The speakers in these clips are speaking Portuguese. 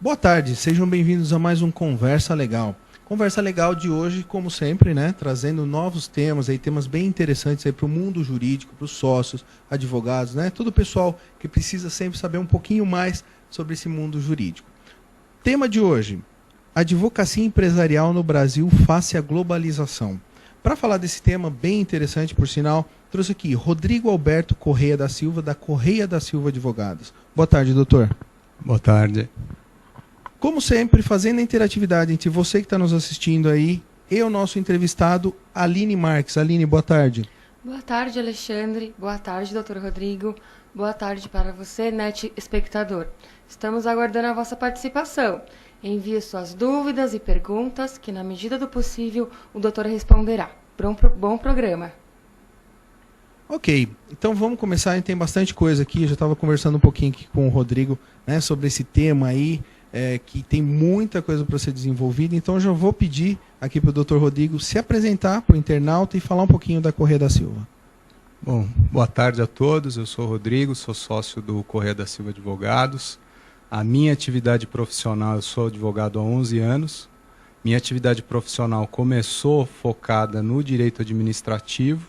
Boa tarde, sejam bem-vindos a mais um Conversa Legal. Conversa Legal de hoje, como sempre, né, trazendo novos temas, aí, temas bem interessantes para o mundo jurídico, para os sócios, advogados, né, todo o pessoal que precisa sempre saber um pouquinho mais sobre esse mundo jurídico. Tema de hoje, advocacia empresarial no Brasil face à globalização. Para falar desse tema bem interessante, por sinal, trouxe aqui Rodrigo Alberto Correia da Silva, da Correia da Silva Advogados. Boa tarde, doutor. Boa tarde. Como sempre, fazendo a interatividade entre você que está nos assistindo aí e o nosso entrevistado, Aline Marques. Aline, boa tarde. Boa tarde, Alexandre. Boa tarde, doutor Rodrigo. Boa tarde para você, net espectador. Estamos aguardando a vossa participação. Envie suas dúvidas e perguntas, que na medida do possível o doutor responderá. Bom programa. Ok, então vamos começar. A gente tem bastante coisa aqui. Eu já estava conversando um pouquinho aqui com o Rodrigo, né, sobre esse tema aí. Que tem muita coisa para ser desenvolvida, então eu já vou pedir aqui para o Dr. Rodrigo se apresentar para o internauta e falar um pouquinho da Correia da Silva. Bom, boa tarde a todos, eu sou o Rodrigo, sou sócio do Correia da Silva Advogados. A minha atividade profissional, eu sou advogado há 11 anos. Minha atividade profissional começou focada no direito administrativo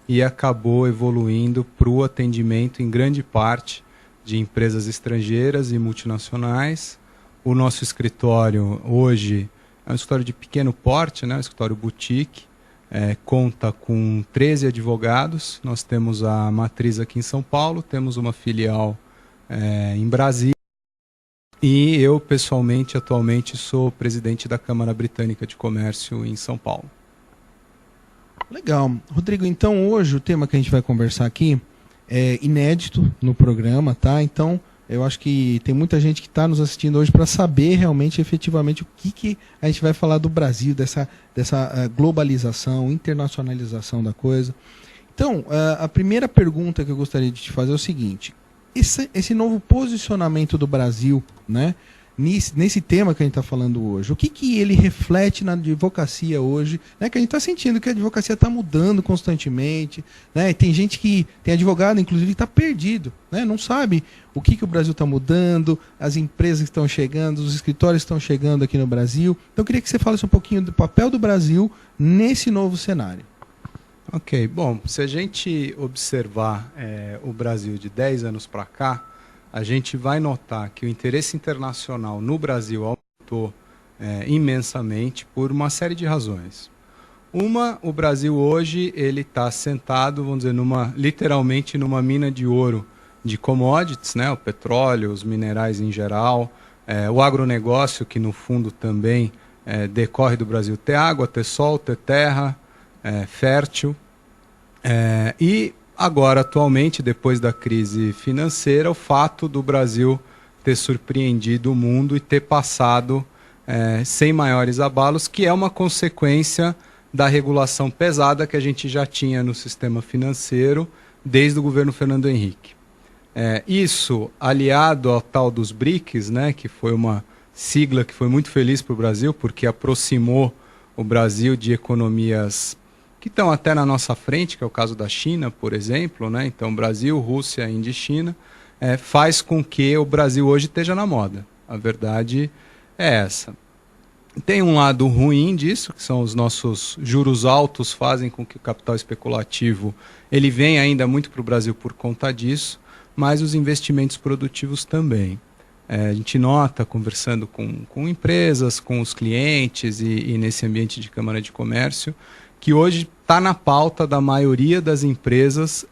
e acabou evoluindo para o atendimento em grande parte de empresas estrangeiras e multinacionais. O nosso escritório hoje é um escritório de pequeno porte, né? Um escritório boutique, conta com 13 advogados. Nós temos a matriz aqui em São Paulo, temos uma filial em Brasília. E eu, pessoalmente, atualmente, sou presidente da Câmara Britânica de Comércio em São Paulo. Legal. Rodrigo, então hoje o tema que a gente vai conversar aqui é inédito no programa, tá? Então, eu acho que tem muita gente que está nos assistindo hoje para saber realmente, efetivamente, o que a gente vai falar do Brasil, dessa globalização, internacionalização da coisa. Então, a primeira pergunta que eu gostaria de te fazer é o seguinte: esse novo posicionamento do Brasil, né, nesse tema que a gente está falando hoje, o que ele reflete na advocacia hoje, né, que a gente está sentindo que a advocacia está mudando constantemente, né, e tem gente que, tem advogado, inclusive, que está perdido, né, não sabe o que o Brasil está mudando, as empresas estão chegando, os escritórios estão chegando aqui no Brasil. Então eu queria que você falasse um pouquinho do papel do Brasil nesse novo cenário. Ok, bom, se a gente observar o Brasil de 10 anos para cá, a gente vai notar que o interesse internacional no Brasil aumentou imensamente por uma série de razões. O Brasil hoje ele está sentado, vamos dizer, literalmente numa mina de ouro de commodities, né? O petróleo, os minerais em geral, o agronegócio, que no fundo também decorre do Brasil, ter água, ter sol, ter terra fértil. E agora, atualmente, depois da crise financeira, o fato do Brasil ter surpreendido o mundo e ter passado sem maiores abalos, que é uma consequência da regulação pesada que a gente já tinha no sistema financeiro desde o governo Fernando Henrique. Isso, aliado ao tal dos BRICS, né, que foi uma sigla que foi muito feliz para o Brasil, porque aproximou o Brasil de economias que estão até na nossa frente, que é o caso da China, por exemplo, né? Então, Brasil, Rússia, Índia e China, faz com que o Brasil hoje esteja na moda. A verdade é essa. Tem um lado ruim disso, que são os nossos juros altos, fazem com que o capital especulativo ele venha ainda muito para o Brasil por conta disso, mas os investimentos produtivos também. A gente nota, conversando com empresas, com os clientes e nesse ambiente de Câmara de Comércio, que hoje está na pauta da maioria das empresas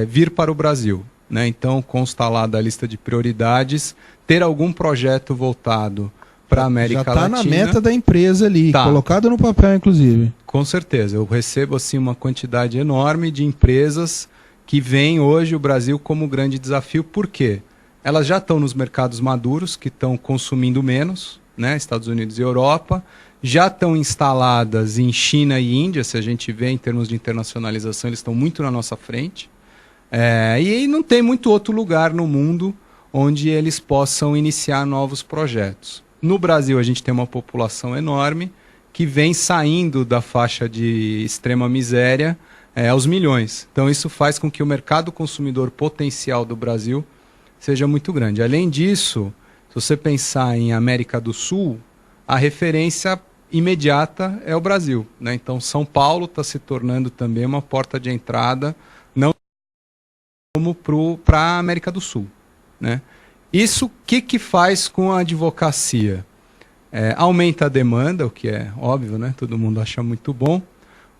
vir para o Brasil, né? Então, consta lá da lista de prioridades ter algum projeto voltado para a América Latina. Já está na meta da empresa ali, colocado no papel, inclusive. Com certeza. Eu recebo assim, uma quantidade enorme de empresas que veem hoje o Brasil como grande desafio. Por quê? Elas já estão nos mercados maduros, que estão consumindo menos, né? Estados Unidos e Europa, já estão instaladas em China e Índia. Se a gente vê em termos de internacionalização, eles estão muito na nossa frente. E não tem muito outro lugar no mundo onde eles possam iniciar novos projetos. No Brasil, a gente tem uma população enorme que vem saindo da faixa de extrema miséria aos milhões. Então, isso faz com que o mercado consumidor potencial do Brasil seja muito grande. Além disso, Se você pensar em América do Sul, a referência imediata é o Brasil, né? Então, São Paulo está se tornando também uma porta de entrada, não como para a América do Sul, né? Isso, o que faz com a advocacia? Aumenta a demanda, o que é óbvio, né? Todo mundo acha muito bom.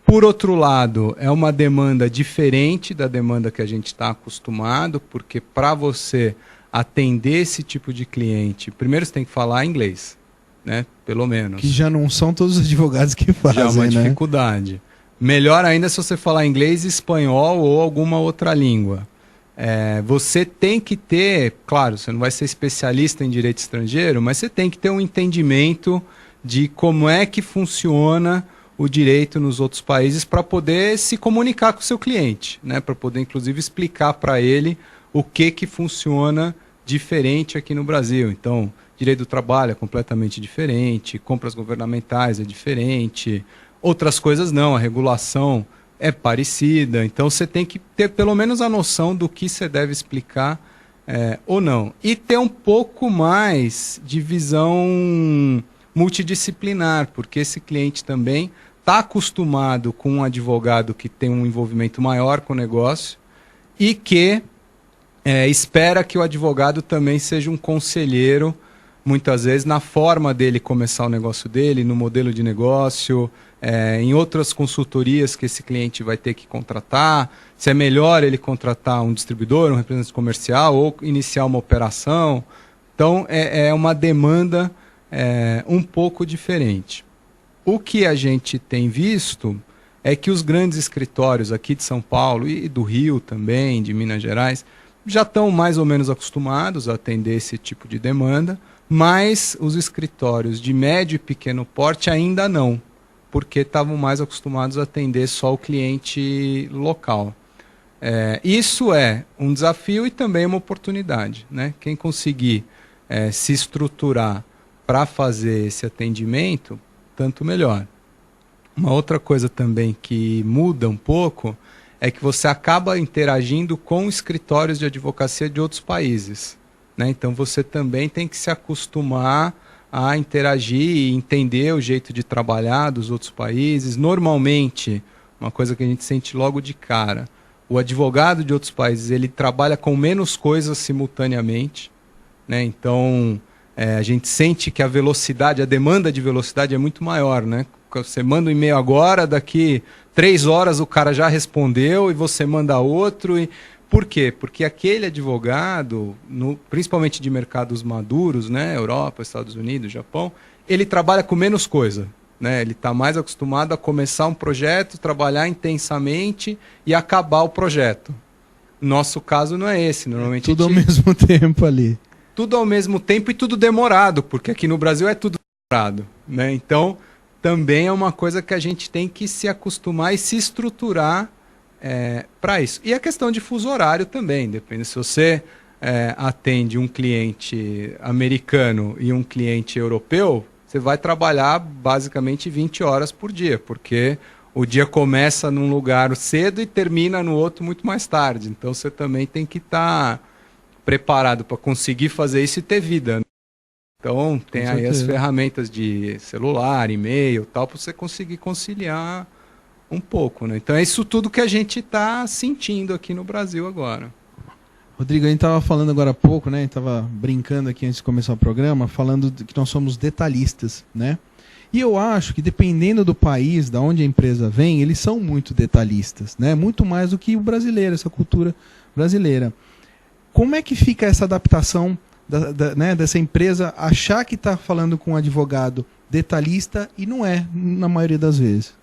Por outro lado, é uma demanda diferente da demanda que a gente está acostumado, porque para você atender esse tipo de cliente, primeiro você tem que falar inglês, né? Pelo menos. Que já não são todos os advogados que fazem, já é uma né? dificuldade. Melhor ainda se você falar inglês, espanhol ou alguma outra língua. Você tem que ter, claro, você não vai ser especialista em direito estrangeiro, mas você tem que ter um entendimento de como é que funciona o direito nos outros países para poder se comunicar com o seu cliente, né? Para poder, inclusive, explicar para ele o que funciona diferente aqui no Brasil. Então, direito do trabalho é completamente diferente, compras governamentais é diferente, outras coisas não, a regulação é parecida. Então, você tem que ter pelo menos a noção do que você deve explicar ou não. E ter um pouco mais de visão multidisciplinar, porque esse cliente também está acostumado com um advogado que tem um envolvimento maior com o negócio e que espera que o advogado também seja um conselheiro, muitas vezes, na forma dele começar o negócio dele, no modelo de negócio, em outras consultorias que esse cliente vai ter que contratar, se é melhor ele contratar um distribuidor, um representante comercial ou iniciar uma operação. Então, é uma demanda um pouco diferente. O que a gente tem visto é que os grandes escritórios aqui de São Paulo e do Rio também, de Minas Gerais, já estão mais ou menos acostumados a atender esse tipo de demanda, mas os escritórios de médio e pequeno porte ainda não, porque estavam mais acostumados a atender só o cliente local. Isso é um desafio e também uma oportunidade, né? Quem conseguir se estruturar para fazer esse atendimento, tanto melhor. Uma outra coisa também que muda um pouco é que você acaba interagindo com escritórios de advocacia de outros países, né? Então você também tem que se acostumar a interagir e entender o jeito de trabalhar dos outros países. Normalmente, uma coisa que a gente sente logo de cara, o advogado de outros países ele trabalha com menos coisas simultaneamente, né? Então a gente sente que a velocidade, a demanda de velocidade é muito maior, né? Você manda um e-mail agora, daqui 3 horas o cara já respondeu e você manda outro. Por quê? Porque aquele advogado, principalmente de mercados maduros, né? Europa, Estados Unidos, Japão, ele trabalha com menos coisa, né? Ele está mais acostumado a começar um projeto, trabalhar intensamente e acabar o projeto. Nosso caso não é esse. Normalmente tudo ao mesmo tempo ali. Tudo ao mesmo tempo e tudo demorado, porque aqui no Brasil é tudo demorado, né? Então, também é uma coisa que a gente tem que se acostumar e se estruturar para isso. E a questão de fuso horário também, depende. Se você atende um cliente americano e um cliente europeu, você vai trabalhar basicamente 20 horas por dia, porque o dia começa num lugar cedo e termina no outro muito mais tarde. Então, você também tem que estar preparado para conseguir fazer isso e ter vida, né? Então, tem aí as ferramentas de celular, e-mail, tal, para você conseguir conciliar um pouco, né? Então, é isso tudo que a gente está sentindo aqui no Brasil agora. Rodrigo, a gente estava falando agora há pouco, né? A gente estava brincando aqui antes de começar o programa, falando que nós somos detalhistas, né? E eu acho que dependendo do país, da onde a empresa vem, eles são muito detalhistas, né? Muito mais do que o brasileiro, essa cultura brasileira. Como é que fica essa adaptação né, dessa empresa achar que está falando com um advogado detalhista e não é, na maioria das vezes?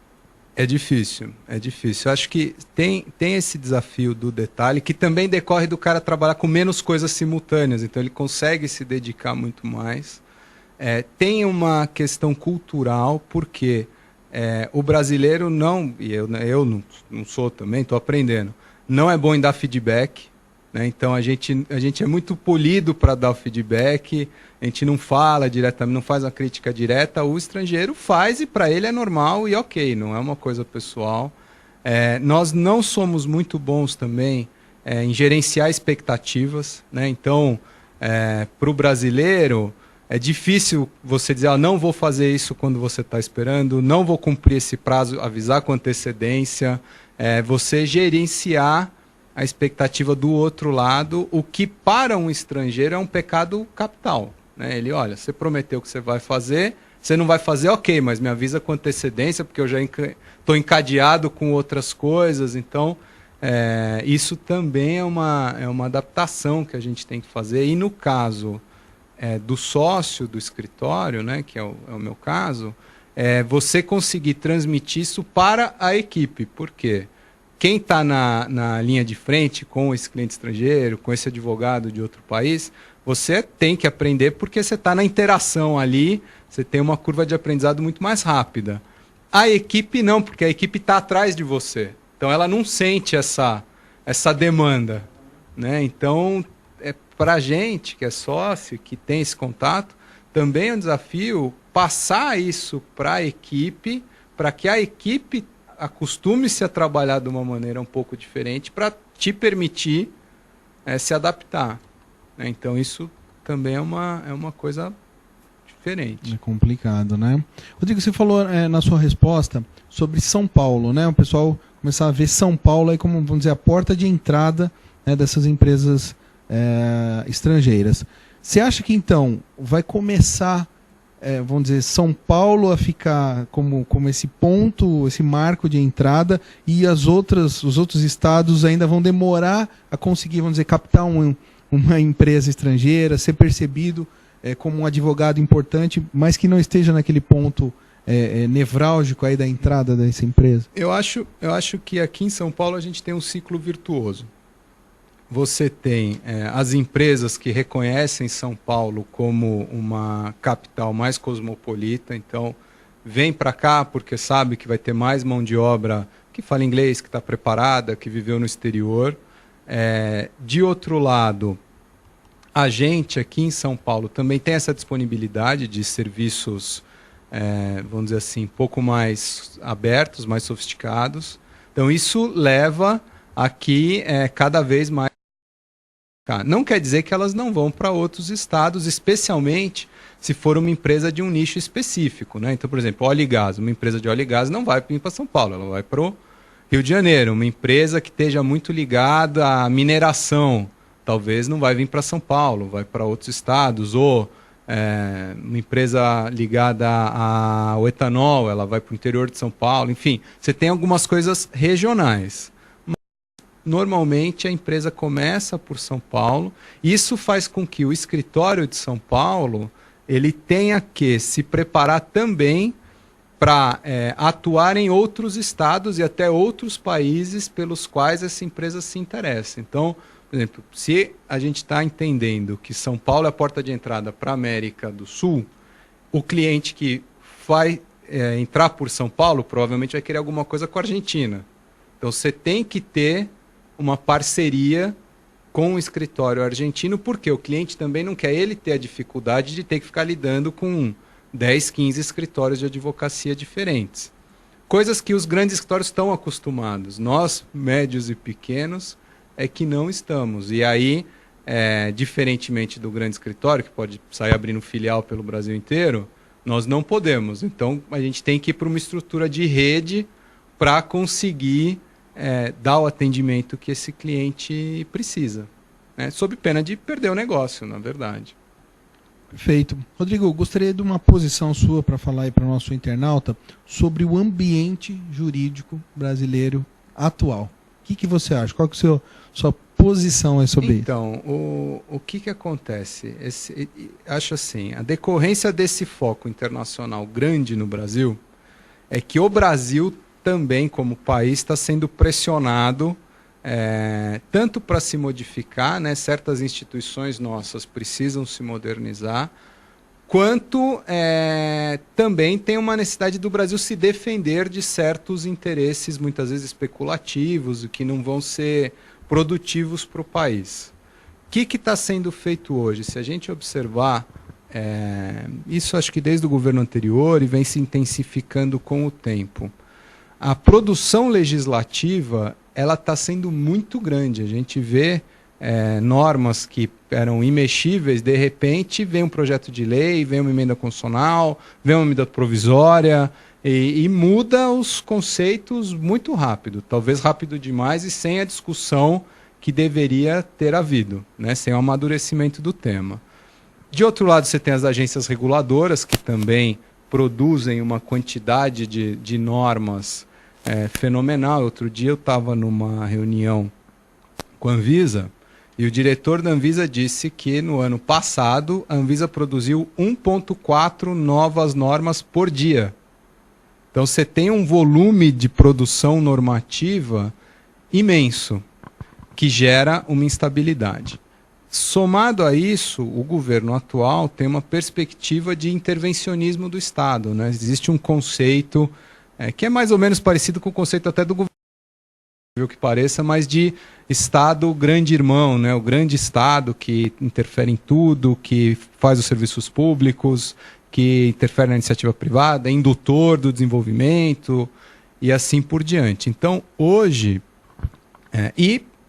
É difícil, é difícil. Eu acho que tem esse desafio do detalhe, que também decorre do cara trabalhar com menos coisas simultâneas, então ele consegue se dedicar muito mais. Tem uma questão cultural, porque o brasileiro não, e eu não sou também, estou aprendendo, não é bom em dar feedback, né? Então a gente é muito polido para dar o feedback, a gente não fala diretamente, não faz uma crítica direta, o estrangeiro faz e para ele é normal e ok, não é uma coisa pessoal. Nós não somos muito bons também em gerenciar expectativas, né? Então para o brasileiro, é difícil você dizer, não vou fazer isso quando você está esperando, não vou cumprir esse prazo, avisar com antecedência, você gerenciar a expectativa do outro lado, o que para um estrangeiro é um pecado capital. Né? Ele, olha, você prometeu que você vai fazer, você não vai fazer, ok, mas me avisa com antecedência, porque eu já estou encadeado com outras coisas, então isso também é uma adaptação que a gente tem que fazer, e no caso do sócio do escritório, né, que é o meu caso, você conseguir transmitir isso para a equipe. Por quê? Quem está na linha de frente com esse cliente estrangeiro, com esse advogado de outro país, você tem que aprender porque você está na interação ali, você tem uma curva de aprendizado muito mais rápida. A equipe não, porque a equipe está atrás de você. Então ela não sente essa demanda. Né? Então, para a gente que é sócio, que tem esse contato, também é um desafio passar isso para a equipe, para que a equipe acostume-se a trabalhar de uma maneira um pouco diferente, para te permitir se adaptar. Né? Então isso também é uma coisa diferente. É complicado, né? Rodrigo, você falou na sua resposta sobre São Paulo, né? O pessoal começar a ver São Paulo aí como, vamos dizer, a porta de entrada, né, dessas empresas estrangeiras. Você acha que então vai começar, vamos dizer, São Paulo a ficar como esse ponto, esse marco de entrada, e os outros estados ainda vão demorar a conseguir, vamos dizer, captar uma empresa estrangeira, ser percebido como um advogado importante, mas que não esteja naquele ponto nevrálgico aí da entrada dessa empresa? Eu acho que aqui em São Paulo a gente tem um ciclo virtuoso. Você tem as empresas que reconhecem São Paulo como uma capital mais cosmopolita, então vem para cá porque sabe que vai ter mais mão de obra que fala inglês, que está preparada, que viveu no exterior. De outro lado, a gente aqui em São Paulo também tem essa disponibilidade de serviços, vamos dizer assim, um pouco mais abertos, mais sofisticados. Então isso leva a que cada vez mais... Não quer dizer que elas não vão para outros estados, especialmente se for uma empresa de um nicho específico. Né? Então, por exemplo, óleo e gás. Uma empresa de óleo e gás não vai vir para São Paulo, ela vai para o Rio de Janeiro. Uma empresa que esteja muito ligada à mineração, talvez não vai vir para São Paulo, vai para outros estados. Ou uma empresa ligada ao etanol, ela vai para o interior de São Paulo. Enfim, você tem algumas coisas regionais. Normalmente a empresa começa por São Paulo. Isso faz com que o escritório de São Paulo ele tenha que se preparar também para atuar em outros estados e até outros países pelos quais essa empresa se interessa. Então, por exemplo, se a gente está entendendo que São Paulo é a porta de entrada para a América do Sul, o cliente que vai entrar por São Paulo provavelmente vai querer alguma coisa com a Argentina. Então você tem que ter uma parceria com o escritório argentino, porque o cliente também não quer ele ter a dificuldade de ter que ficar lidando com 10, 15 escritórios de advocacia diferentes. Coisas que os grandes escritórios estão acostumados. Nós, médios e pequenos, é que não estamos. E aí, diferentemente do grande escritório, que pode sair abrindo filial pelo Brasil inteiro, nós não podemos. Então, a gente tem que ir para uma estrutura de rede para conseguir dar o atendimento que esse cliente precisa, né? Sob pena de perder o negócio, na verdade. Perfeito. Rodrigo, gostaria de uma posição sua para falar aí para o nosso internauta sobre o ambiente jurídico brasileiro atual. O que você acha? Qual que é a sua posição aí sobre isso? Então, o que acontece? Acho assim, a decorrência desse foco internacional grande no Brasil é que o Brasil também, como país, está sendo pressionado tanto para se modificar, né, certas instituições nossas precisam se modernizar, quanto também tem uma necessidade do Brasil se defender de certos interesses, muitas vezes especulativos, que não vão ser produtivos para o país. O que está sendo feito hoje? Se a gente observar, isso acho que desde o governo anterior e vem se intensificando com o tempo. A produção legislativa ela está sendo muito grande. A gente vê normas que eram imexíveis, de repente vem um projeto de lei, vem uma emenda constitucional, vem uma medida provisória e muda os conceitos muito rápido, talvez rápido demais e sem a discussão que deveria ter havido, né, sem o amadurecimento do tema. De outro lado, você tem as agências reguladoras, que também produzem uma quantidade de normas fenomenal. Outro dia eu estava numa reunião com a Anvisa, e o diretor da Anvisa disse que no ano passado a Anvisa produziu 1,4 novas normas por dia. Então você tem um volume de produção normativa imenso, que gera uma instabilidade. Somado a isso, o governo atual tem uma perspectiva de intervencionismo do Estado, né? Existe um conceito que é mais ou menos parecido com o conceito até do governo, que pareça, mas de Estado grande irmão, né? O grande Estado que interfere em tudo, que faz os serviços públicos, que interfere na iniciativa privada, é indutor do desenvolvimento e assim por diante. Então, hoje,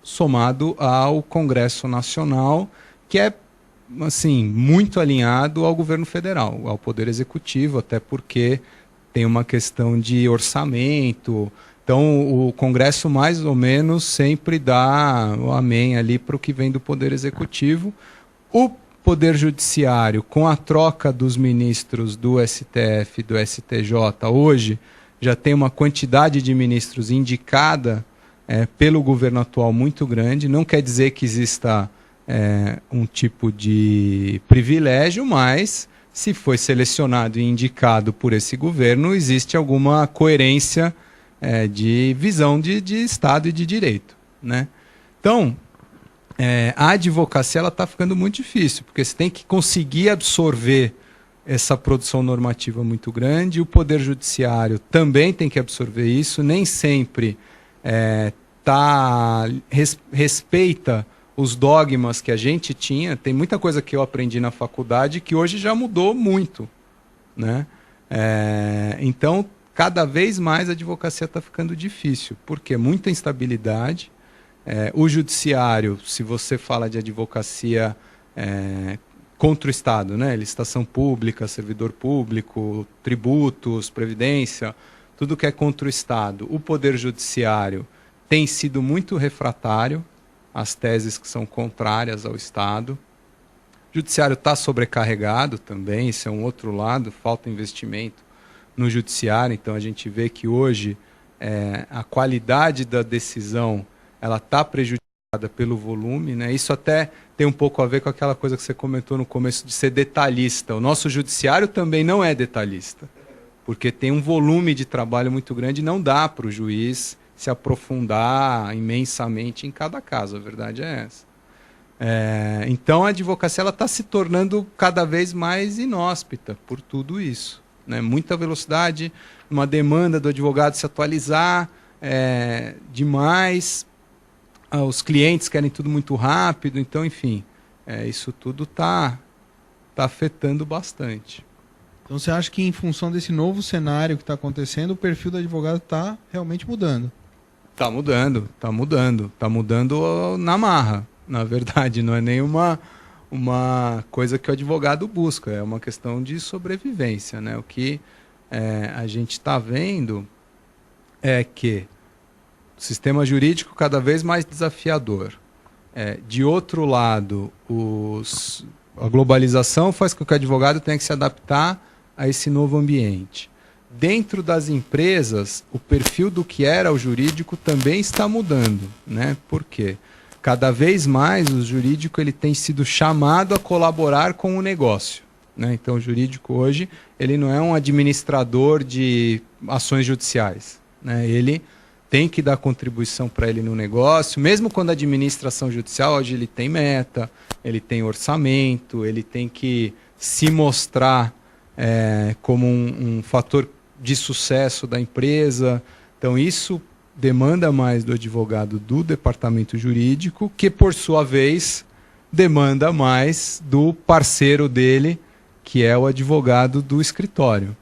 somado ao Congresso Nacional, que é assim, muito alinhado ao governo federal, ao Poder Executivo, até porque tem uma questão de orçamento. Então, o Congresso, mais ou menos, sempre dá o amém ali para o que vem do Poder Executivo. O Poder Judiciário, com a troca dos ministros do STF e do STJ, hoje já tem uma quantidade de ministros indicada pelo governo atual muito grande. Não quer dizer que exista um tipo de privilégio, mas se foi selecionado e indicado por esse governo, existe alguma coerência de visão de Estado e de direito, né? Então, a advocacia está ficando muito difícil, porque você tem que conseguir absorver essa produção normativa muito grande, o Poder Judiciário também tem que absorver isso, nem sempre respeita os dogmas que a gente tinha. Tem muita coisa que eu aprendi na faculdade que hoje já mudou muito, né? Então, cada vez mais a advocacia está ficando difícil, porque muita instabilidade. O judiciário, se você fala de advocacia contra o Estado, né? Licitação pública, servidor público, tributos, previdência, tudo que é contra o Estado. O Poder Judiciário tem sido muito refratário às teses que são contrárias ao Estado. O Judiciário está sobrecarregado também, isso é um outro lado, falta investimento no Judiciário. Então a gente vê que hoje a qualidade da decisão ela está prejudicada pelo volume, né? Isso até tem um pouco a ver com aquela coisa que você comentou no começo de ser detalhista. O nosso judiciário também não é detalhista, porque tem um volume de trabalho muito grande e não dá para o juiz se aprofundar imensamente em cada caso. A verdade é essa. Então a advocacia está se tornando cada vez mais inóspita por tudo isso, né? Muita velocidade, uma demanda do advogado se atualizar demais. Os clientes querem tudo muito rápido, então, enfim, isso tudo está afetando bastante. Então você acha que em função desse novo cenário que está acontecendo, o perfil do advogado está realmente mudando? Está mudando na marra, na verdade, não é nenhuma coisa que o advogado busca, é uma questão de sobrevivência, né? O que a gente está vendo é que o sistema jurídico cada vez mais desafiador. De outro lado, a globalização faz com que o advogado tenha que se adaptar a esse novo ambiente. Dentro das empresas, o perfil do que era o jurídico também está mudando, né? Por quê? Cada vez mais o jurídico ele tem sido chamado a colaborar com o negócio, né? Então o jurídico hoje ele não é um administrador de ações judiciais, né? Ele tem que dar contribuição para ele no negócio, mesmo quando a administração judicial hoje ele tem meta, ele tem orçamento, ele tem que se mostrar como um fator de sucesso da empresa. Então isso demanda mais do advogado do departamento jurídico, que por sua vez demanda mais do parceiro dele, que é o advogado do escritório,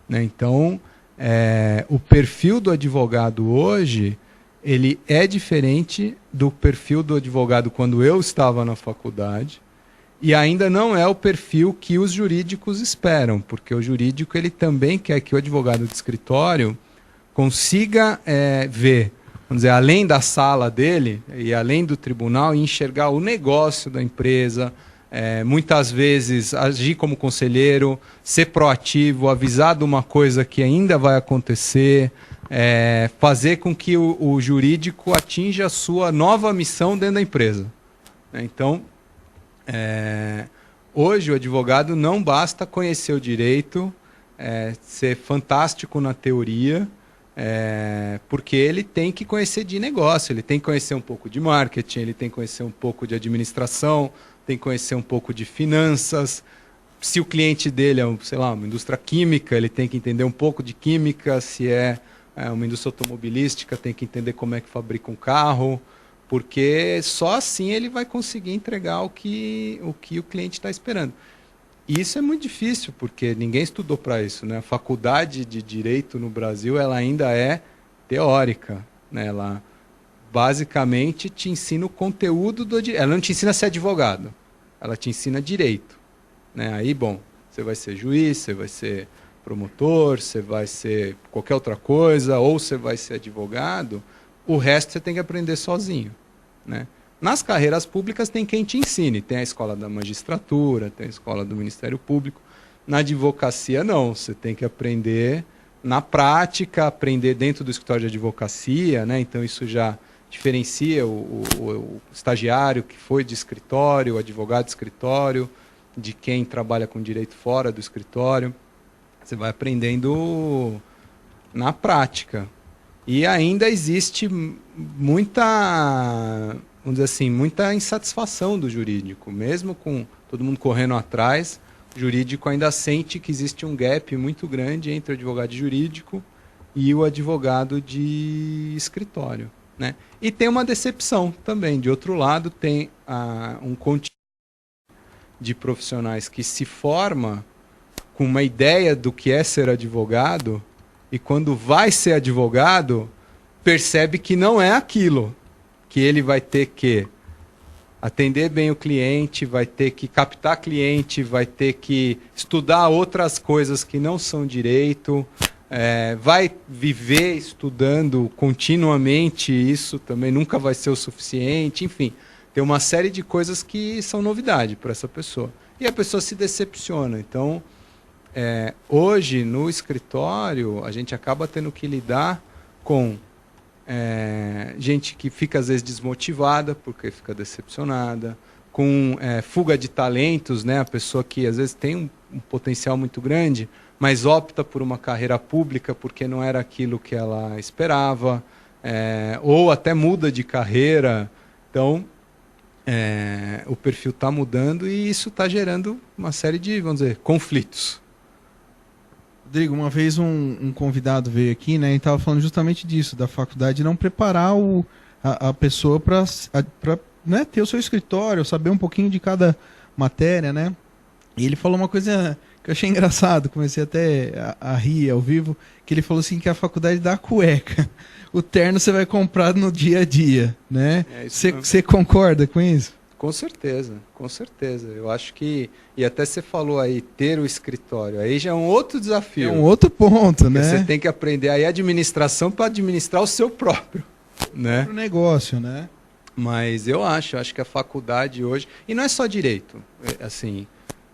né? Então o perfil do advogado hoje ele é diferente do perfil do advogado quando eu estava na faculdade, e ainda não é o perfil que os jurídicos esperam, porque o jurídico ele também quer que o advogado de escritório consiga ver, vamos dizer, além da sala dele e além do tribunal, e enxergar o negócio da empresa, muitas vezes agir como conselheiro, ser proativo, avisar de uma coisa que ainda vai acontecer, fazer com que o jurídico atinja a sua nova missão dentro da empresa. Então, hoje o advogado não basta conhecer o direito, ser fantástico na teoria, porque ele tem que conhecer de negócio, ele tem que conhecer um pouco de marketing, ele tem que conhecer um pouco de administração, tem que conhecer um pouco de finanças. Se o cliente dele é, sei lá, uma indústria química, ele tem que entender um pouco de química. Se é uma indústria automobilística, tem que entender como é que fabrica um carro, porque só assim ele vai conseguir entregar o que o cliente está esperando. E isso é muito difícil, porque ninguém estudou para isso, né? A faculdade de Direito no Brasil ela ainda é teórica, né? Ela basicamente te ensina o conteúdo do direito. Ela não te ensina a ser advogado, ela te ensina direito, né? Aí, bom, você vai ser juiz, você vai ser promotor, você vai ser qualquer outra coisa, ou você vai ser advogado, o resto você tem que aprender sozinho, né? Nas carreiras públicas tem quem te ensine, tem a escola da magistratura, tem a escola do Ministério Público. Na advocacia não, você tem que aprender na prática, aprender dentro do escritório de advocacia, né? Então isso já diferencia o estagiário que foi de escritório, o advogado de escritório, de quem trabalha com direito fora do escritório. Você vai aprendendo na prática. E ainda existe muita, vamos dizer assim, muita insatisfação do jurídico. Mesmo com todo mundo correndo atrás, o jurídico ainda sente que existe um gap muito grande entre o advogado jurídico e o advogado de escritório, né? E tem uma decepção também. De outro lado, tem um contingente de profissionais que se forma com uma ideia do que é ser advogado, e quando vai ser advogado, percebe que não é aquilo, que ele vai ter que atender bem o cliente, vai ter que captar cliente, vai ter que estudar outras coisas que não são direito, vai viver estudando continuamente, isso também nunca vai ser o suficiente, enfim, tem uma série de coisas que são novidade para essa pessoa. E a pessoa se decepciona. Então, hoje, no escritório, a gente acaba tendo que lidar com gente que fica, às vezes, desmotivada, porque fica decepcionada, com fuga de talentos, né? A pessoa que, às vezes, tem um potencial muito grande, mas opta por uma carreira pública porque não era aquilo que ela esperava, ou até muda de carreira. Então, o perfil está mudando e isso está gerando uma série de, vamos dizer, conflitos. Rodrigo, uma vez um convidado veio aqui, né, e estava falando justamente disso, da faculdade não preparar a pessoa para né, ter o seu escritório, saber um pouquinho de cada matéria, né? E ele falou uma coisa que eu achei engraçado, comecei até a rir ao vivo, que ele falou assim que a faculdade dá cueca. O terno você vai comprar no dia a dia, né? Você concorda com isso? Com certeza, com certeza. Eu acho que, e até você falou aí, ter o escritório, aí já é um outro desafio. É um outro ponto, né? Você tem que aprender aí a administração para administrar o seu próprio, né? O negócio, né? Mas eu acho que a faculdade hoje, e não é só direito, assim,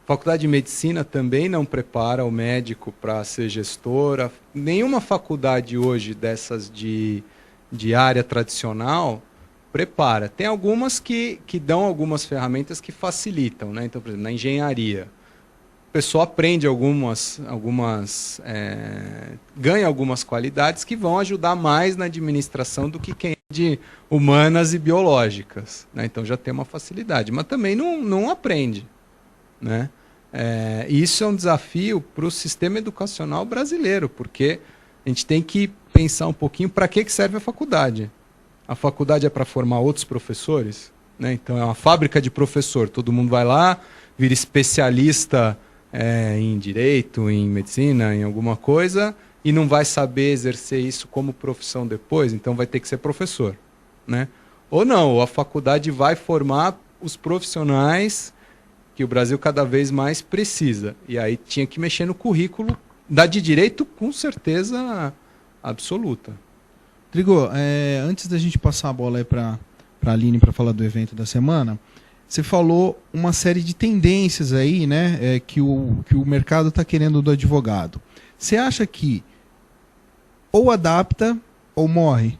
a faculdade de medicina também não prepara o médico para ser gestora. Nenhuma faculdade hoje dessas de área tradicional prepara. Tem algumas que dão algumas ferramentas que facilitam, né? Então, por exemplo, na engenharia, o pessoal aprende ganha algumas qualidades que vão ajudar mais na administração do que quem é de humanas e biológicas, né? Então já tem uma facilidade, mas também não aprende, né? Isso é um desafio para o sistema educacional brasileiro, porque a gente tem que pensar um pouquinho para que serve a faculdade. A faculdade é para formar outros professores, né? Então é uma fábrica de professor. Todo mundo vai lá, vira especialista em direito, em medicina, em alguma coisa, e não vai saber exercer isso como profissão depois, então vai ter que ser professor, né? Ou não, ou a faculdade vai formar os profissionais que o Brasil cada vez mais precisa. E aí tinha que mexer no currículo da de direito com certeza absoluta. Rodrigo, antes da gente passar a bola aí para a Aline para falar do evento da semana, você falou uma série de tendências aí, né, que o mercado está querendo do advogado. Você acha que ou adapta ou morre?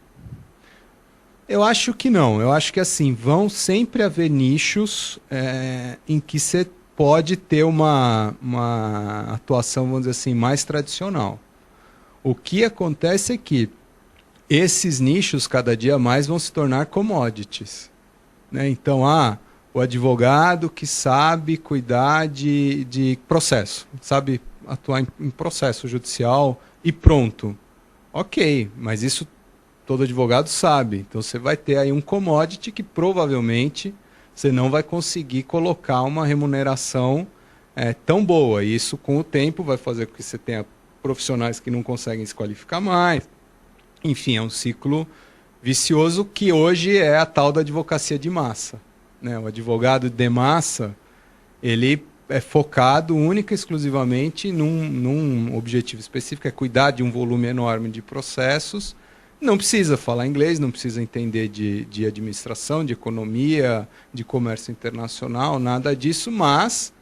Eu acho que não. Eu acho que assim, vão sempre haver nichos em que você pode ter uma atuação, vamos dizer assim, mais tradicional. O que acontece é que esses nichos, cada dia mais, vão se tornar commodities, né? Então, o advogado que sabe cuidar de processo, sabe atuar em processo judicial e pronto. Ok, mas isso todo advogado sabe. Então você vai ter aí um commodity que provavelmente você não vai conseguir colocar uma remuneração tão boa. E isso, com o tempo, vai fazer com que você tenha profissionais que não conseguem se qualificar mais. Enfim, é um ciclo vicioso que hoje é a tal da advocacia de massa, né? O advogado de massa, ele é focado única e exclusivamente num objetivo específico, é cuidar de um volume enorme de processos. Não precisa falar inglês, não precisa entender de administração, de economia, de comércio internacional, nada disso, mas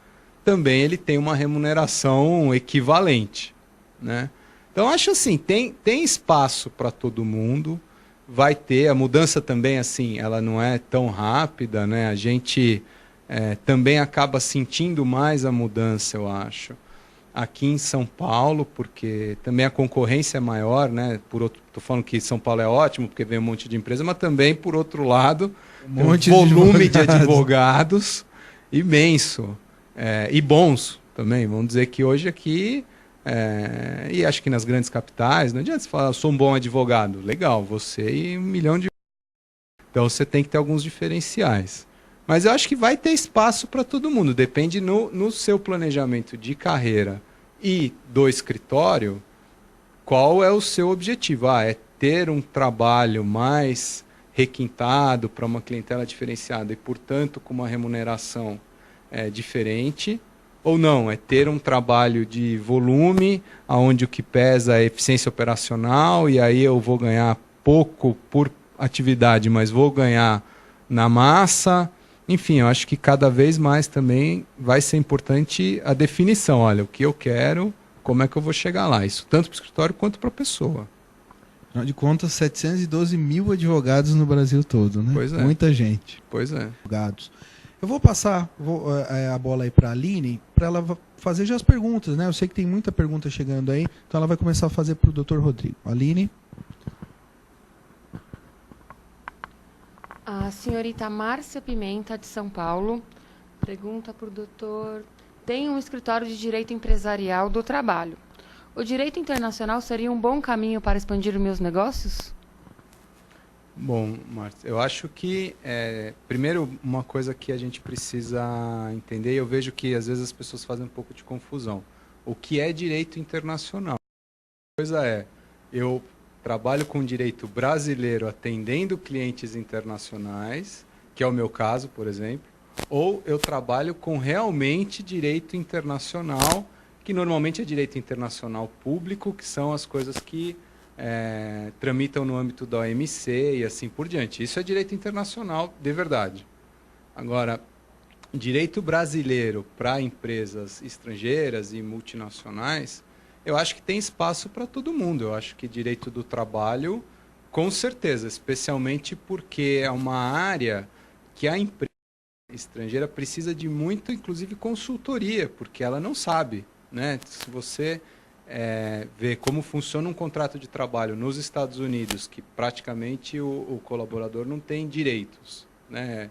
também ele tem uma remuneração equivalente, né? Então, acho assim, tem espaço para todo mundo, vai ter. A mudança também, assim, ela não é tão rápida, né? A gente também acaba sentindo mais a mudança, eu acho, aqui em São Paulo, porque também a concorrência é maior, né? Estou falando que São Paulo é ótimo, porque vem um monte de empresa, mas também, por outro lado, monte um volume de advogados imenso, e bons também. Vamos dizer que hoje aqui... e acho que nas grandes capitais, não adianta você falar, eu sou um bom advogado. Legal, você e 1 milhão de... Então você tem que ter alguns diferenciais. Mas eu acho que vai ter espaço para todo mundo. Depende no seu planejamento de carreira e do escritório, qual é o seu objetivo. É ter um trabalho mais requintado para uma clientela diferenciada e, portanto, com uma remuneração diferente. Ou não, é ter um trabalho de volume, onde o que pesa é a eficiência operacional, e aí eu vou ganhar pouco por atividade, mas vou ganhar na massa. Enfim, eu acho que cada vez mais também vai ser importante a definição. Olha, o que eu quero, como é que eu vou chegar lá? Isso tanto para o escritório quanto para a pessoa. Afinal de contas, 712 mil advogados no Brasil todo, né? Pois é. Muita gente. Pois é. Advogados. Eu vou passar a bola aí para a Aline, para ela fazer já as perguntas, né? Eu sei que tem muita pergunta chegando aí, então ela vai começar a fazer para o Dr. Rodrigo. Aline? A senhorita Márcia Pimenta, de São Paulo, pergunta para o doutor: tem um escritório de direito empresarial do trabalho. O direito internacional seria um bom caminho para expandir os meus negócios? Bom, Márcia, eu acho que, primeiro, uma coisa que a gente precisa entender, e eu vejo que às vezes as pessoas fazem um pouco de confusão. O que é direito internacional? A coisa eu trabalho com direito brasileiro atendendo clientes internacionais, que é o meu caso, por exemplo, ou eu trabalho com realmente direito internacional, que normalmente é direito internacional público, que são as coisas que tramitam no âmbito da OMC e assim por diante. Isso é direito internacional de verdade. Agora, direito brasileiro para empresas estrangeiras e multinacionais, eu acho que tem espaço para todo mundo. Eu acho que direito do trabalho, com certeza, especialmente porque é uma área que a empresa estrangeira precisa de muito, inclusive, consultoria, porque ela não sabe, né? Se você ver como funciona um contrato de trabalho nos Estados Unidos, que praticamente o colaborador não tem direitos, né?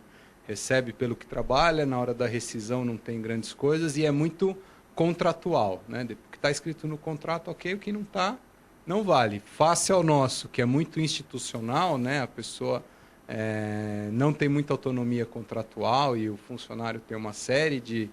Recebe pelo que trabalha, na hora da rescisão não tem grandes coisas e é muito contratual, né? O que está escrito no contrato, ok, o que não está, não vale. Face ao nosso, que é muito institucional, né? A pessoa não tem muita autonomia contratual e o funcionário tem uma série de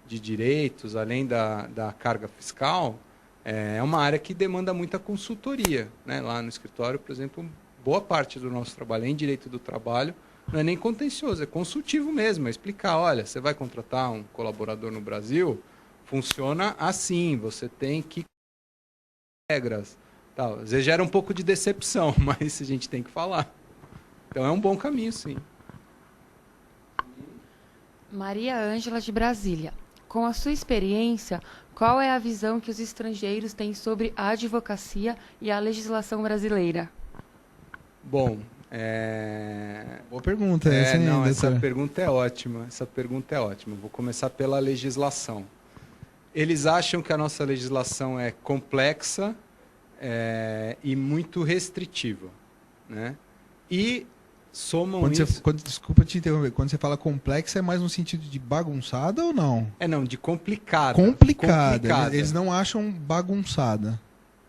direitos, além da carga fiscal. É uma área que demanda muita consultoria, né? Lá no escritório, por exemplo, boa parte do nosso trabalho em direito do trabalho não é nem contencioso, é consultivo mesmo, é explicar, olha, você vai contratar um colaborador no Brasil, funciona assim, você tem que regras, tal. Às vezes gera um pouco de decepção, mas a gente tem que falar. Então é um bom caminho, sim. Maria Ângela de Brasília. Com a sua experiência, qual é a visão que os estrangeiros têm sobre a advocacia e a legislação brasileira? Bom, Boa pergunta essa, hein, não, doutor? essa pergunta é ótima. Essa pergunta é ótima. Vou começar pela legislação. Eles acham que a nossa legislação é complexa e muito restritiva, né? E somam isso... Desculpa te interromper. Quando você fala complexa, é mais no sentido de bagunçada ou não? Não, de complicada. Complicada. Eles não acham bagunçada.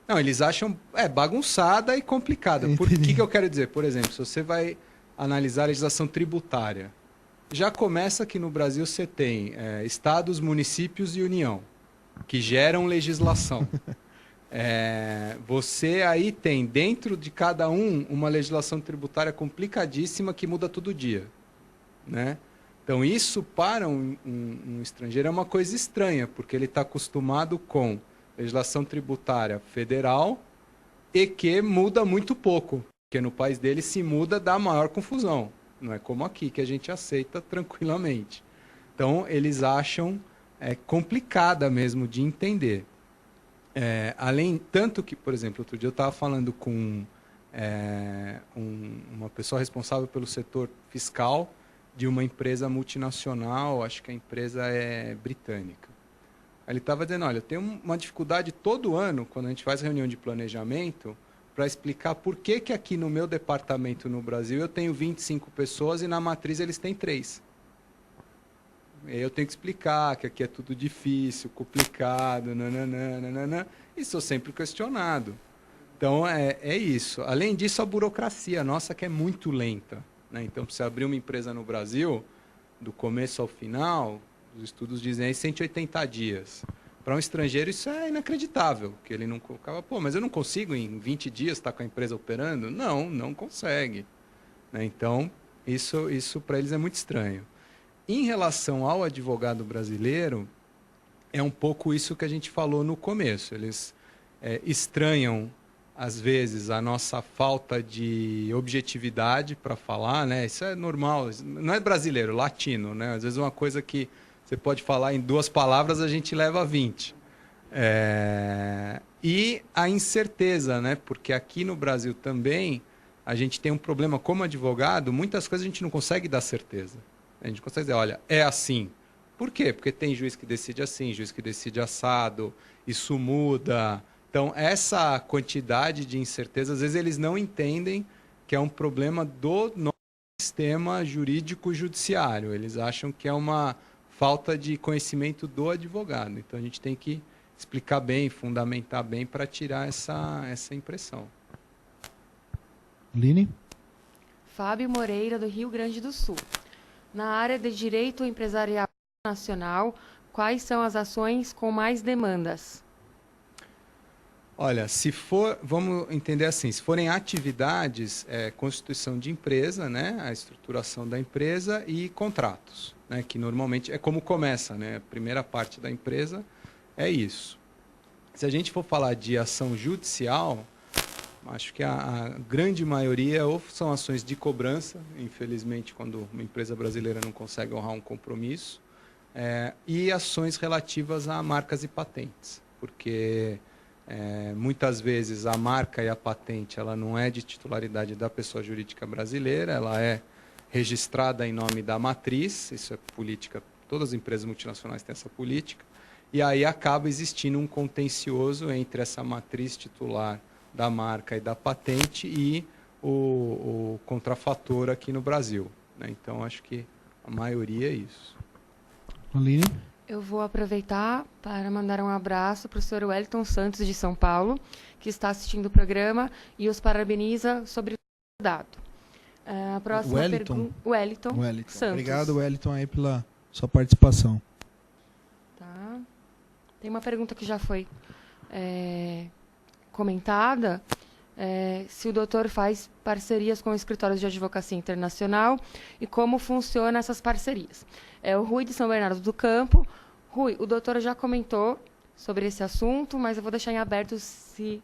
Não, eles acham bagunçada e complicada. Por que eu quero dizer? Por exemplo, se você vai analisar a legislação tributária, já começa que no Brasil você tem estados, municípios e União, que geram legislação. Você aí tem, dentro de cada uma legislação tributária complicadíssima que muda todo dia, né? Então, isso para um estrangeiro é uma coisa estranha, porque ele está acostumado com legislação tributária federal e que muda muito pouco, porque no país dele se muda dá maior confusão. Não é como aqui, que a gente aceita tranquilamente. Então, eles acham complicada mesmo de entender. Tanto que, por exemplo, outro dia eu estava falando com uma pessoa responsável pelo setor fiscal de uma empresa multinacional, acho que a empresa é britânica. Ele estava dizendo, olha, eu tenho uma dificuldade todo ano, quando a gente faz reunião de planejamento, para explicar por que aqui no meu departamento no Brasil eu tenho 25 pessoas e na matriz eles têm 3. Eu tenho que explicar que aqui é tudo difícil, complicado, nananana, e sou sempre questionado. Então, é isso. Além disso, a burocracia nossa que é muito lenta, né? Então, para você abrir uma empresa no Brasil, do começo ao final, os estudos dizem aí 180 dias. Para um estrangeiro isso é inacreditável, que ele não colocava, mas eu não consigo em 20 dias estar com a empresa operando? Não consegue, né? Então, isso para eles é muito estranho. Em relação ao advogado brasileiro, é um pouco isso que a gente falou no começo. Eles estranham, às vezes, a nossa falta de objetividade para falar, né? Isso é normal, não é brasileiro, latino, né? Às vezes uma coisa que você pode falar em 2 palavras, a gente leva 20. E a incerteza, né? Porque aqui no Brasil também a gente tem um problema como advogado, muitas coisas a gente não consegue dar certeza. A gente consegue dizer, olha, é assim. Por quê? Porque tem juiz que decide assim, juiz que decide assado, isso muda. Então, essa quantidade de incerteza, às vezes eles não entendem que é um problema do nosso sistema jurídico judiciário. Eles acham que é uma falta de conhecimento do advogado. Então, a gente tem que explicar bem, fundamentar bem para tirar essa impressão. Line? Fábio Moreira, do Rio Grande do Sul. Na área de direito empresarial nacional, quais são as ações com mais demandas? Olha, vamos entender assim, se forem atividades, constituição de empresa, né, a estruturação da empresa e contratos, né, que normalmente é como começa, né, a primeira parte da empresa é isso. Se a gente for falar de ação judicial, acho que a grande maioria ou são ações de cobrança, infelizmente, quando uma empresa brasileira não consegue honrar um compromisso, e ações relativas a marcas e patentes, porque muitas vezes a marca e a patente ela não é de titularidade da pessoa jurídica brasileira, ela é registrada em nome da matriz, isso é política, todas as empresas multinacionais têm essa política, e aí acaba existindo um contencioso entre essa matriz titular da marca e da patente e o contrafator aqui no Brasil, né? Então, acho que a maioria é isso. Aline? Eu vou aproveitar para mandar um abraço para o senhor Wellington Santos, de São Paulo, que está assistindo o programa e os parabeniza sobre o dado. A próxima pergunta... Wellington Santos. Obrigado, Wellington, aí pela sua participação. Tá. Tem uma pergunta que já foi comentada, se o doutor faz parcerias com escritórios de advocacia internacional e como funcionam essas parcerias. O Rui de São Bernardo do Campo. Rui, o doutor já comentou sobre esse assunto, mas eu vou deixar em aberto se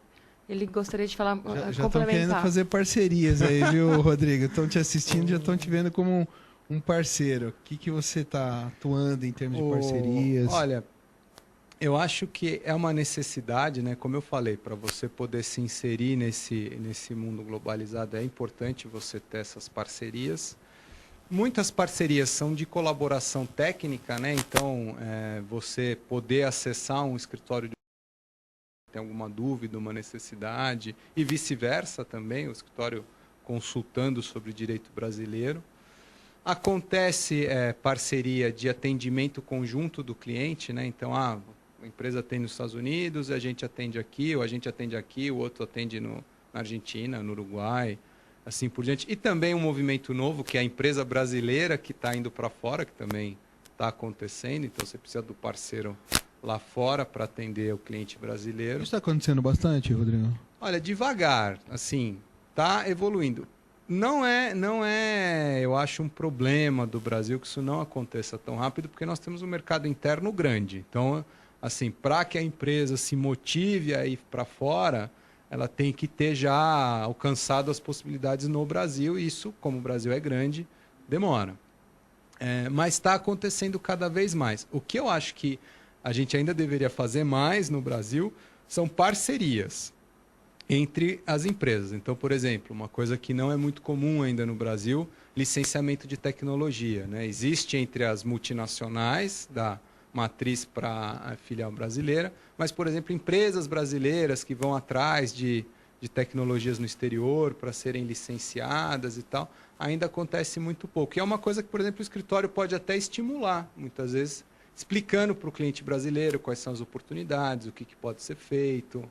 ele gostaria de falar, já estão querendo fazer parcerias aí, viu, Rodrigo? Estão te assistindo, já estão te vendo como um parceiro. O que você está atuando em termos de parcerias? Olha, eu acho que é uma necessidade, né? Como eu falei, para você poder se inserir nesse mundo globalizado, é importante você ter essas parcerias. Muitas parcerias são de colaboração técnica, né? Então, você poder acessar um escritório de tem alguma dúvida, uma necessidade, e vice-versa também, o escritório consultando sobre direito brasileiro. Acontece parceria de atendimento conjunto do cliente, né? Então, a empresa atende nos Estados Unidos, a gente atende aqui, ou a gente atende aqui, o outro atende na Argentina, no Uruguai, assim por diante. E também um movimento novo, que é a empresa brasileira que está indo para fora, que também está acontecendo, então você precisa do parceiro lá fora para atender o cliente brasileiro. Isso está acontecendo bastante, Rodrigo? Olha, devagar, assim, está evoluindo. Não é, eu acho, um problema do Brasil que isso não aconteça tão rápido, porque nós temos um mercado interno grande. Então, assim, para que a empresa se motive a ir para fora, ela tem que ter já alcançado as possibilidades no Brasil, e isso, como o Brasil é grande, demora. Mas está acontecendo cada vez mais. O que eu acho que a gente ainda deveria fazer mais no Brasil são parcerias entre as empresas. Então, por exemplo, uma coisa que não é muito comum ainda no Brasil, licenciamento de tecnologia, né? Existe entre as multinacionais da matriz para a filial brasileira, mas, por exemplo, empresas brasileiras que vão atrás de tecnologias no exterior para serem licenciadas e tal, ainda acontece muito pouco. E é uma coisa que, por exemplo, o escritório pode até estimular, muitas vezes, explicando para o cliente brasileiro quais são as oportunidades, o que pode ser feito.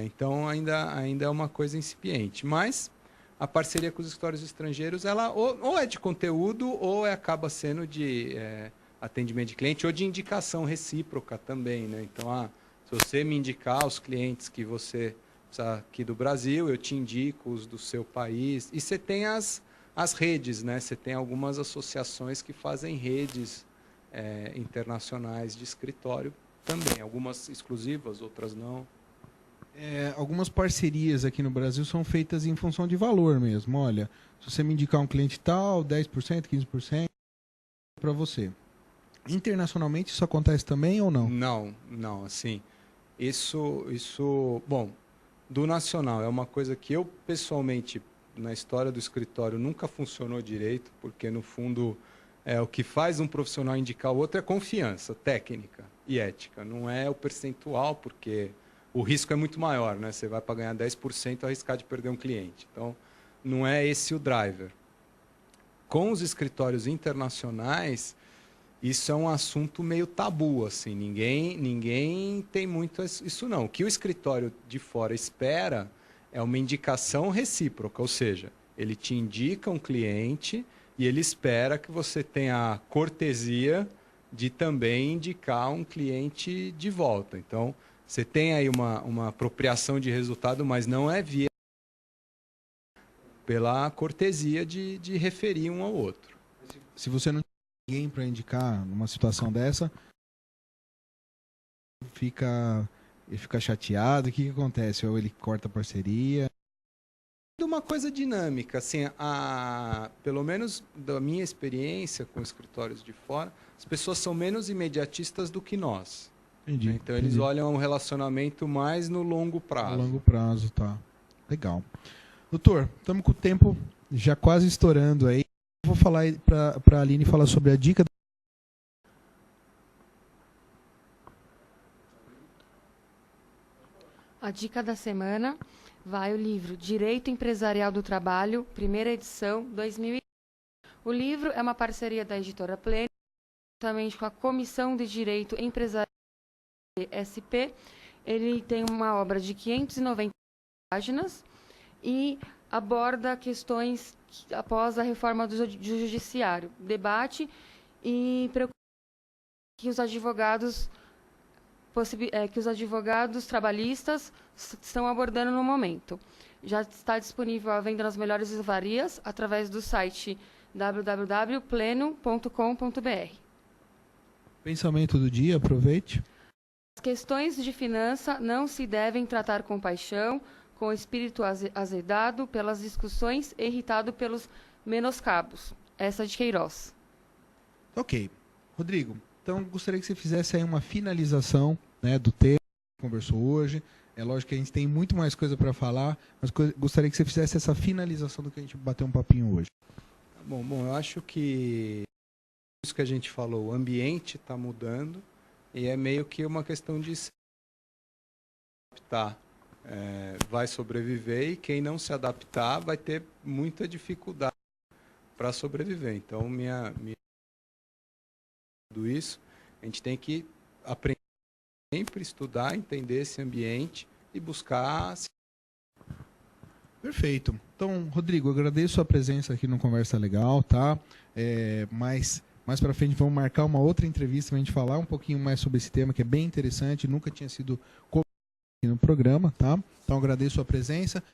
Então, ainda é uma coisa incipiente. Mas a parceria com os escritórios estrangeiros, ela ou é de conteúdo ou acaba sendo de atendimento de cliente ou de indicação recíproca também, né? Então, se você me indicar os clientes que você precisa aqui do Brasil, eu te indico os do seu país. E você tem as redes, né? Você tem algumas associações que fazem redes internacionais de escritório também, algumas exclusivas, outras não. Algumas parcerias aqui no Brasil são feitas em função de valor mesmo. Olha, se você me indicar um cliente tal, 10%, 15% para você. Internacionalmente isso acontece também ou não? Não, assim, isso, bom, do nacional é uma coisa que eu pessoalmente, na história do escritório, nunca funcionou direito, porque no fundo o que faz um profissional indicar o outro é confiança técnica e ética, não é o percentual, porque o risco é muito maior, né? Você vai para ganhar 10% arriscar de perder um cliente. Então, não é esse o driver. Com os escritórios internacionais, isso é um assunto meio tabu, assim, ninguém tem muito isso não. O que o escritório de fora espera é uma indicação recíproca, ou seja, ele te indica um cliente e ele espera que você tenha a cortesia de também indicar um cliente de volta. Então, você tem aí uma apropriação de resultado, mas não é via pela cortesia de referir um ao outro. Se você não tem ninguém para indicar numa situação dessa, ele fica chateado, o que acontece? Ou ele corta a parceria? Uma coisa dinâmica, assim, pelo menos da minha experiência com escritórios de fora, as pessoas são menos imediatistas do que nós. Entendi. Então eles olham um relacionamento mais no longo prazo. No longo prazo, tá. Legal. Doutor, estamos com o tempo já quase estourando aí. Vou falar para a Aline falar sobre a dica. A dica da semana vai o livro Direito Empresarial do Trabalho, primeira edição, 2020. O livro é uma parceria da editora Pleno, juntamente com a Comissão de Direito Empresarial SP. Ele tem uma obra de 590 páginas e aborda questões após a reforma do judiciário. Debate e preocupa que os advogados que os advogados trabalhistas estão abordando no momento. Já está disponível à venda nas melhores livrarias através do site www.pleno.com.br. Pensamento do dia, aproveite. As questões de finança não se devem tratar com paixão, com espírito azedado pelas discussões e irritado pelos menoscabos. Essa de Queiroz. Ok. Rodrigo, então gostaria que você fizesse aí uma finalização, né, do tema que conversou hoje. É lógico que a gente tem muito mais coisa para falar, mas gostaria que você fizesse essa finalização do que a gente bateu um papinho hoje. Bom, eu acho que isso que a gente falou, o ambiente está mudando e é meio que uma questão de se adaptar. Vai sobreviver e quem não se adaptar vai ter muita dificuldade para sobreviver. Então, tudo isso, a gente tem que aprender sempre, estudar, entender esse ambiente e buscar. Perfeito. Então, Rodrigo, eu agradeço a presença aqui no Conversa Legal, tá? Mais para frente vamos marcar uma outra entrevista para a gente falar um pouquinho mais sobre esse tema que é bem interessante, nunca tinha sido comentado aqui no programa, tá? Então, agradeço a presença.